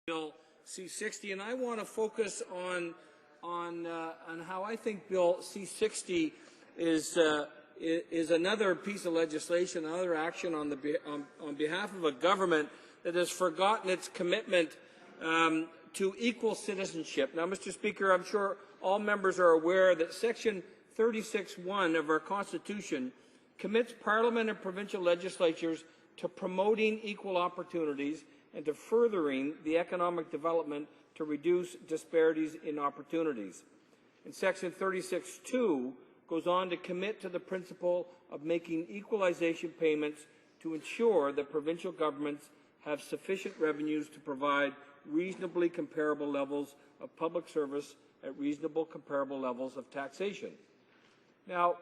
Bill C-60, and I want to focus on how I think Bill C-60 is another piece of legislation, another action on behalf of a government that has forgotten its commitment to equal citizenship. Now, Mr. Speaker, I'm sure all members are aware that Section 36(1) of our Constitution commits Parliament and provincial legislatures to promoting equal opportunities and to furthering the economic development to reduce disparities in opportunities. And Section 36(2) goes on to commit to the principle of making equalization payments to ensure that provincial governments have sufficient revenues to provide reasonably comparable levels of public service at reasonable comparable levels of taxation. Now,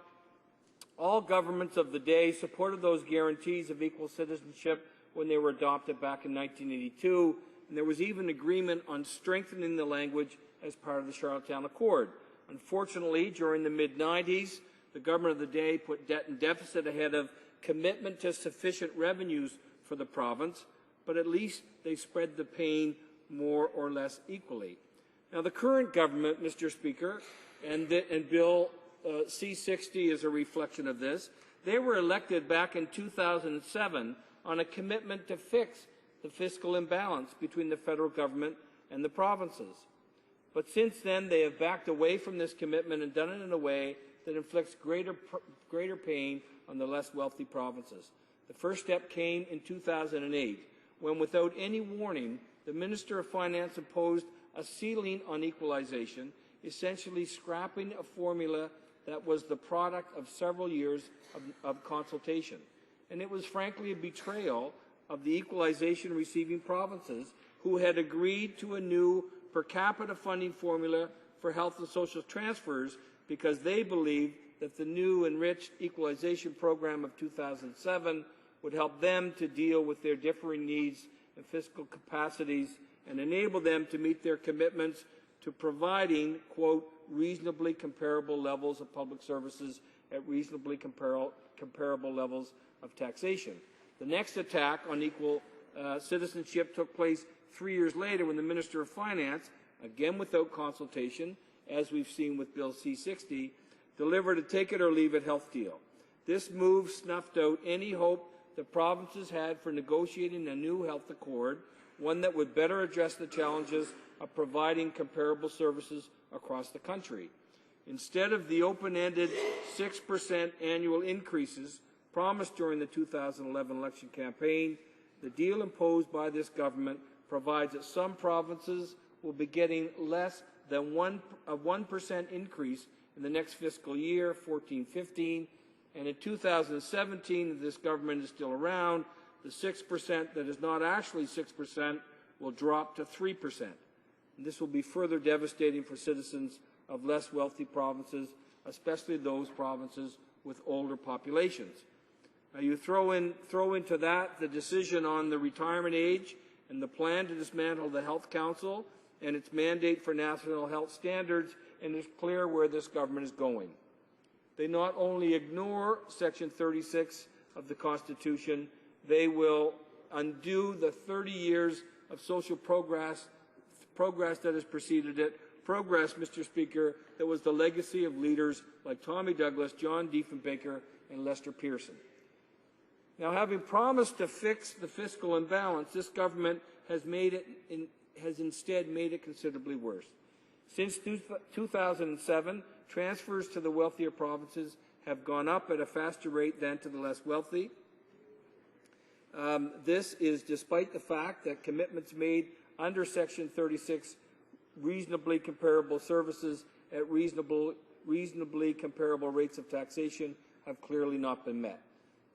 all governments of the day supported those guarantees of equal citizenship when they were adopted back in 1982, and there was even agreement on strengthening the language as part of the Charlottetown Accord. Unfortunately, during the mid-90s, the government of the day put debt and deficit ahead of commitment to sufficient revenues for the province, but at least they spread the pain more or less equally. Now, the current government, Mr. Speaker, and Bill C-60 is a reflection of this. They were elected back in 2007 on a commitment to fix the fiscal imbalance between the federal government and the provinces. But since then, they have backed away from this commitment and done it in a way that inflicts greater pain on the less wealthy provinces. The first step came in 2008, when without any warning, the Minister of Finance imposed a ceiling on equalization, essentially scrapping a formula that was the product of several years of consultation. And it was frankly a betrayal of the equalization receiving provinces who had agreed to a new per capita funding formula for health and social transfers because they believed that the new enriched equalization program of 2007 would help them to deal with their differing needs and fiscal capacities and enable them to meet their commitments to providing, quote, reasonably comparable levels of public services at reasonably comparable levels of taxation. The next attack on equal citizenship took place 3 years later when the Minister of Finance, again without consultation, as we've seen with Bill C-60, delivered a take-it-or-leave-it health deal. This move snuffed out any hope the provinces had for negotiating a new health accord, one that would better address the challenges of providing comparable services across the country. Instead of the open-ended 6% annual increases promised during the 2011 election campaign, the deal imposed by this government provides that some provinces will be getting less than a 1% increase in the next fiscal year, 14-15, and in 2017, if this government is still around, the 6% that is not actually 6% will drop to 3%. And this will be further devastating for citizens of less wealthy provinces, especially those provinces with older populations. Now, you throw into that the decision on the retirement age and the plan to dismantle the Health Council and its mandate for national health standards, and it's clear where this government is going. They not only ignore Section 36 of the Constitution, they will undo the 30 years of social progress that has preceded it, progress, Mr. Speaker, that was the legacy of leaders like Tommy Douglas, John Diefenbaker, and Lester Pearson. Now, having promised to fix the fiscal imbalance, this government has instead made it considerably worse. Since 2007, transfers to the wealthier provinces have gone up at a faster rate than to the less wealthy. This is despite the fact that commitments made under Section 36, reasonably comparable services at reasonably comparable rates of taxation, have clearly not been met.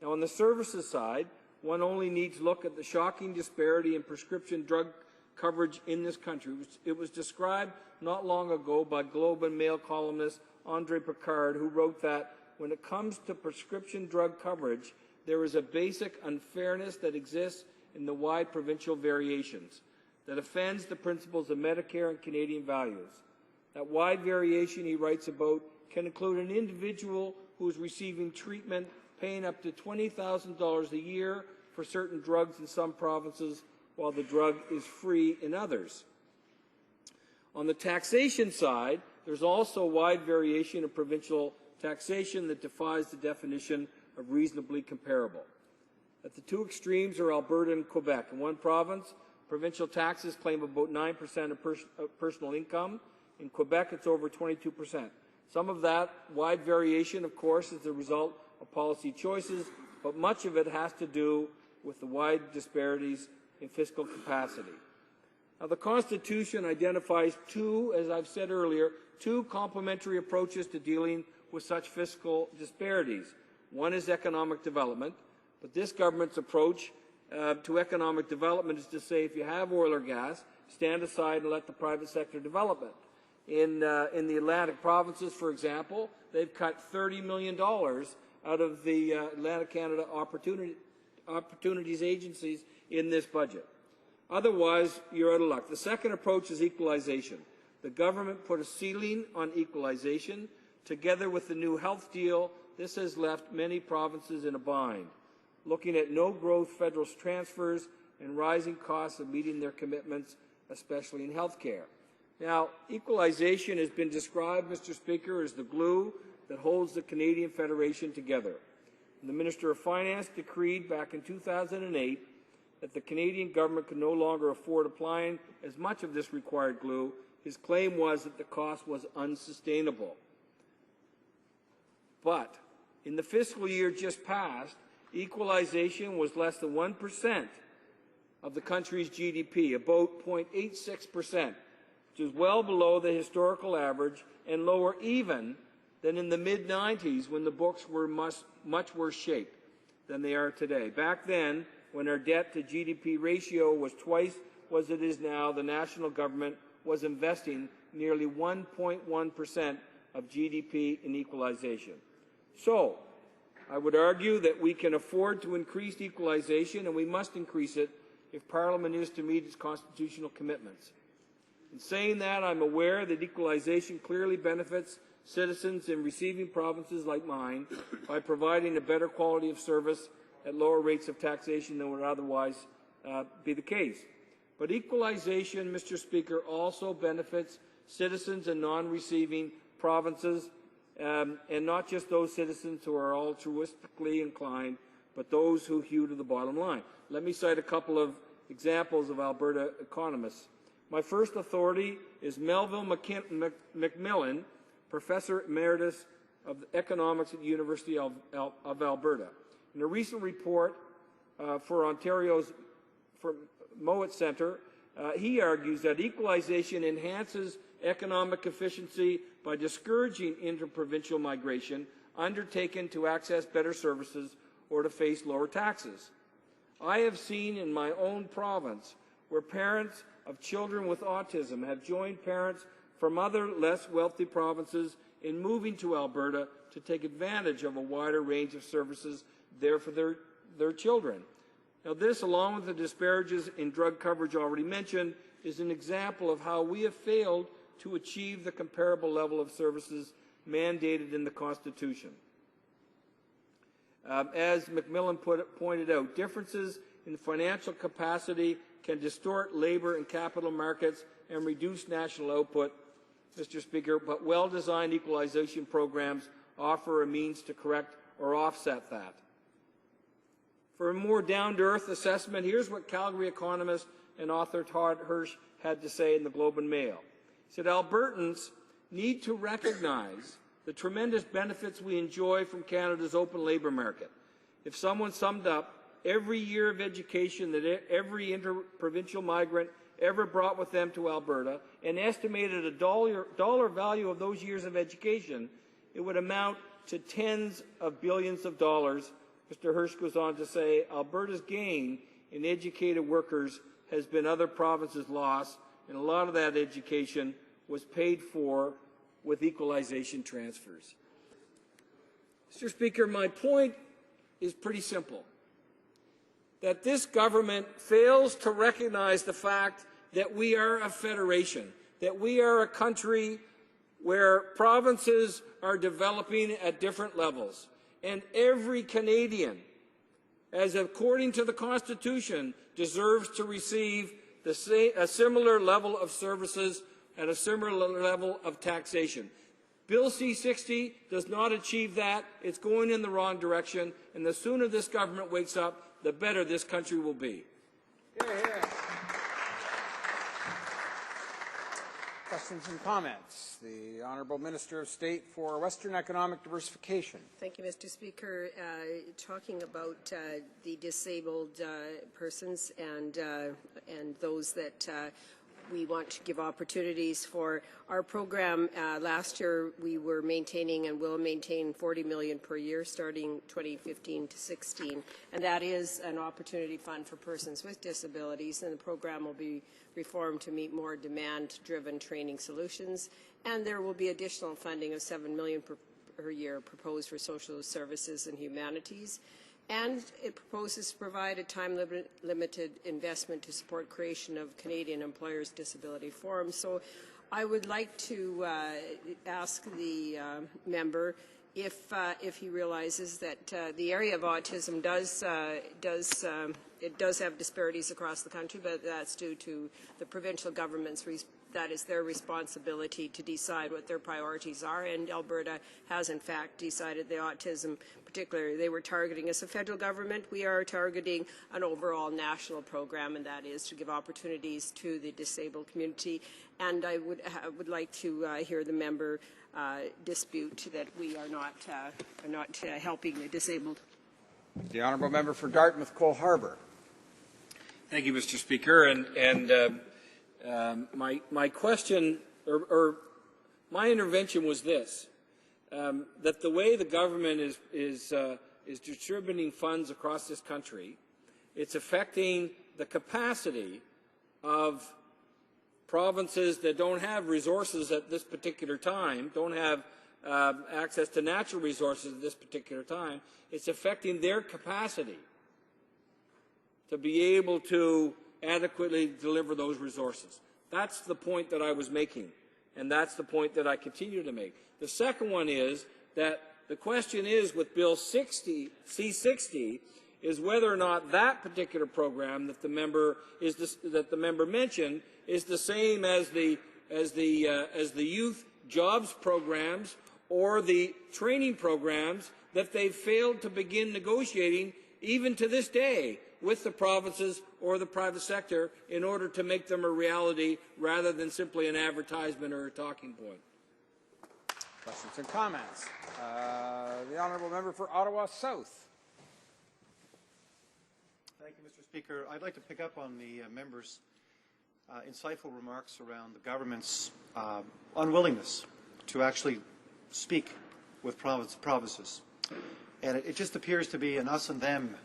Now, on the services side, one only needs to look at the shocking disparity in prescription drug coverage in this country. It was described not long ago by Globe and Mail columnist Andre Picard, who wrote that when it comes to prescription drug coverage, there is a basic unfairness that exists in the wide provincial variations that offends the principles of Medicare and Canadian values. That wide variation, he writes about, can include an individual who is receiving treatment paying up to $20,000 a year for certain drugs in some provinces, while the drug is free in others. On the taxation side, there's also wide variation of provincial taxation that defies the definition of reasonably comparable. At the two extremes are Alberta and Quebec. In one province, provincial taxes claim about 9% of personal income. In Quebec, it's over 22%. Some of that wide variation, of course, is the result of policy choices, but much of it has to do with the wide disparities in fiscal capacity. Now, the Constitution identifies two, as I've said earlier, two complementary approaches to dealing with such fiscal disparities. One is economic development, but this government's approach to economic development is to say if you have oil or gas, stand aside and let the private sector develop it. In the Atlantic provinces, for example, they've cut $30 million out of the Atlantic Canada Opportunities Agencies in this budget. Otherwise, you're out of luck. The second approach is equalization. The government put a ceiling on equalization. Together with the new health deal, this has left many provinces in a bind, looking at no-growth federal transfers and rising costs of meeting their commitments, especially in health care. Now, equalization has been described, Mr. Speaker, as the glue that holds the Canadian Federation together. The Minister of Finance decreed back in 2008 that the Canadian government could no longer afford applying as much of this required glue. His claim was that the cost was unsustainable. But in the fiscal year just passed, equalization was less than 1% of the country's GDP, about 0.86%, which is well below the historical average and lower even than in the mid-90s when the books were much worse shape than they are today. Back then, when our debt-to-GDP ratio was twice what it is now, the national government was investing nearly 1.1% of GDP in equalization. So, I would argue that we can afford to increase equalization, and we must increase it if Parliament is to meet its constitutional commitments. In saying that, I'm aware that equalization clearly benefits citizens in receiving provinces like mine by providing a better quality of service at lower rates of taxation than would otherwise be the case. But equalization, Mr. Speaker, also benefits citizens in non-receiving provinces, and not just those citizens who are altruistically inclined, but those who hew to the bottom line. Let me cite a couple of examples of Alberta economists. My first authority is Melville McMillan, Professor Emeritus of Economics at the University of Alberta. In a recent report for Ontario's Mowat Centre, he argues that equalization enhances economic efficiency by discouraging interprovincial migration undertaken to access better services or to face lower taxes. I have seen in my own province where parents of children with autism have joined parents from other less wealthy provinces in moving to Alberta to take advantage of a wider range of services there for their children. Now this, along with the disparities in drug coverage already mentioned, is an example of how we have failed to achieve the comparable level of services mandated in the Constitution. As McMillan pointed out, differences in financial capacity can distort labour and capital markets and reduce national output, Mr. Speaker, but well-designed equalization programs offer a means to correct or offset that. For a more down-to-earth assessment, here's what Calgary economist and author Todd Hirsch had to say in the Globe and Mail. He said, Albertans need to recognize the tremendous benefits we enjoy from Canada's open labour market. If someone summed up every year of education that every interprovincial migrant ever brought with them to Alberta and estimated a dollar value of those years of education, it would amount to tens of billions of dollars. Mr. Hirsch goes on to say, Alberta's gain in educated workers has been other provinces' loss, and a lot of that education was paid for with equalization transfers. Mr. Speaker, my point is pretty simple, that this government fails to recognize the fact that we are a federation, that we are a country where provinces are developing at different levels. And every Canadian as according to the Constitution, deserves to receive a similar level of services at a similar level of taxation. Bill C-60 does not achieve that. It's going in the wrong direction, and the sooner this government wakes up, the better this country will be. Hear, hear. Questions and comments. The Honourable Minister of State for Western Economic Diversification. Thank you, Mr. Speaker. Talking about the disabled persons and those that we want to give opportunities for. Our program last year we were maintaining and will maintain $40 million per year starting 2015 to 16, and that is an opportunity fund for persons with disabilities, and the program will be reformed to meet more demand-driven training solutions, and there will be additional funding of $7 million per year proposed for social services and humanities. And it proposes to provide a time-limited investment to support creation of Canadian Employers Disability Forum. So I would like to ask the member if he realizes that the area of autism does have disparities across the country, but that's due to the provincial government's that is their responsibility to decide what their priorities are, and Alberta has in fact decided the autism particularly they were targeting. As a federal government, we are targeting an overall national program, and that is to give opportunities to the disabled community. And I would like to hear the member dispute that we are not helping the disabled. The Honourable Member for Dartmouth Cole Harbour. Thank you, Mr. Speaker. My question or my intervention was this, that the way the government is distributing funds across this country, it's affecting the capacity of provinces that don't have resources at this particular time, don't have access to natural resources at this particular time. It's affecting their capacity to be able to adequately deliver those resources. That's the point that I was making, and that's the point that I continue to make. The second one is that the question is with Bill C-60 is whether or not that particular program that the member mentioned is the same as the youth jobs programs or the training programs that they've failed to begin negotiating even to this day with the provinces or the private sector in order to make them a reality rather than simply an advertisement or a talking point. Questions and comments. The Honourable Member for Ottawa South. Thank you, Mr. Speaker. I'd like to pick up on the member's insightful remarks around the government's unwillingness to actually speak with provinces. And it just appears to be an us and them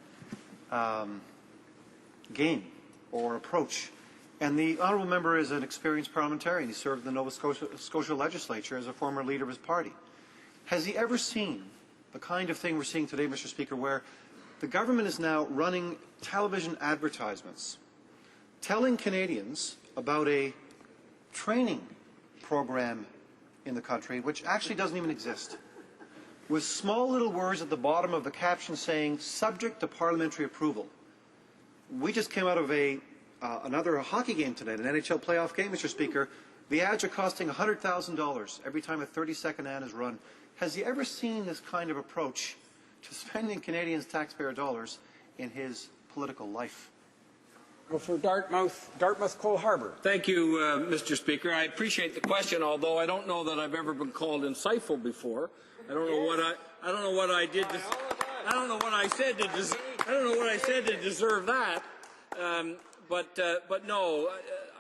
game or approach. And the Honourable Member is an experienced parliamentarian. He served in the Nova Scotia legislature as a former leader of his party. Has he ever seen the kind of thing we're seeing today, Mr. Speaker, where the government is now running television advertisements telling Canadians about a training program in the country which actually doesn't even exist, with small little words at the bottom of the caption saying, subject to parliamentary approval. We just came out of another hockey game tonight, an NHL playoff game, Mr. Speaker. The ads are costing $100,000 every time a 30-second ad is run. Has he ever seen this kind of approach to spending Canadians' taxpayer dollars in his political life? For Dartmouth Cole Harbour. Thank you, Mr. Speaker. I appreciate the question, although I don't know that I've ever been called insightful before. I don't know what I did. I don't know what I said to deserve that. But no,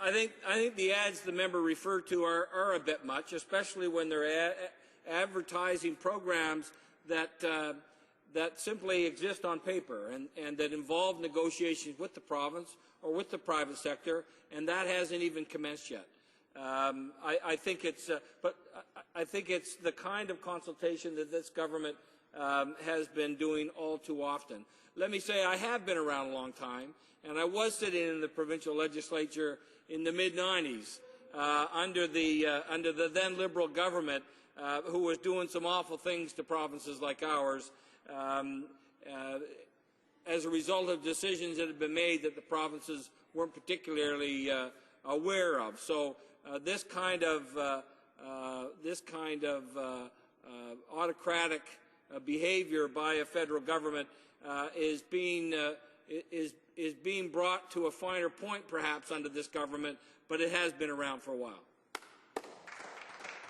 I think the ads the member referred to are a bit much, especially when they're advertising programs that simply exist on paper and that involve negotiations with the province or with the private sector, and that hasn't even commenced yet. I think it's the kind of consultation that this government has been doing all too often. Let me say I have been around a long time, and I was sitting in the provincial legislature in the mid-90s under the then Liberal government, who was doing some awful things to provinces like ours. as a result of decisions that have been made that the provinces weren't particularly aware of. So this kind of autocratic behavior by a federal government is being brought to a finer point, perhaps, under this government, but it has been around for a while.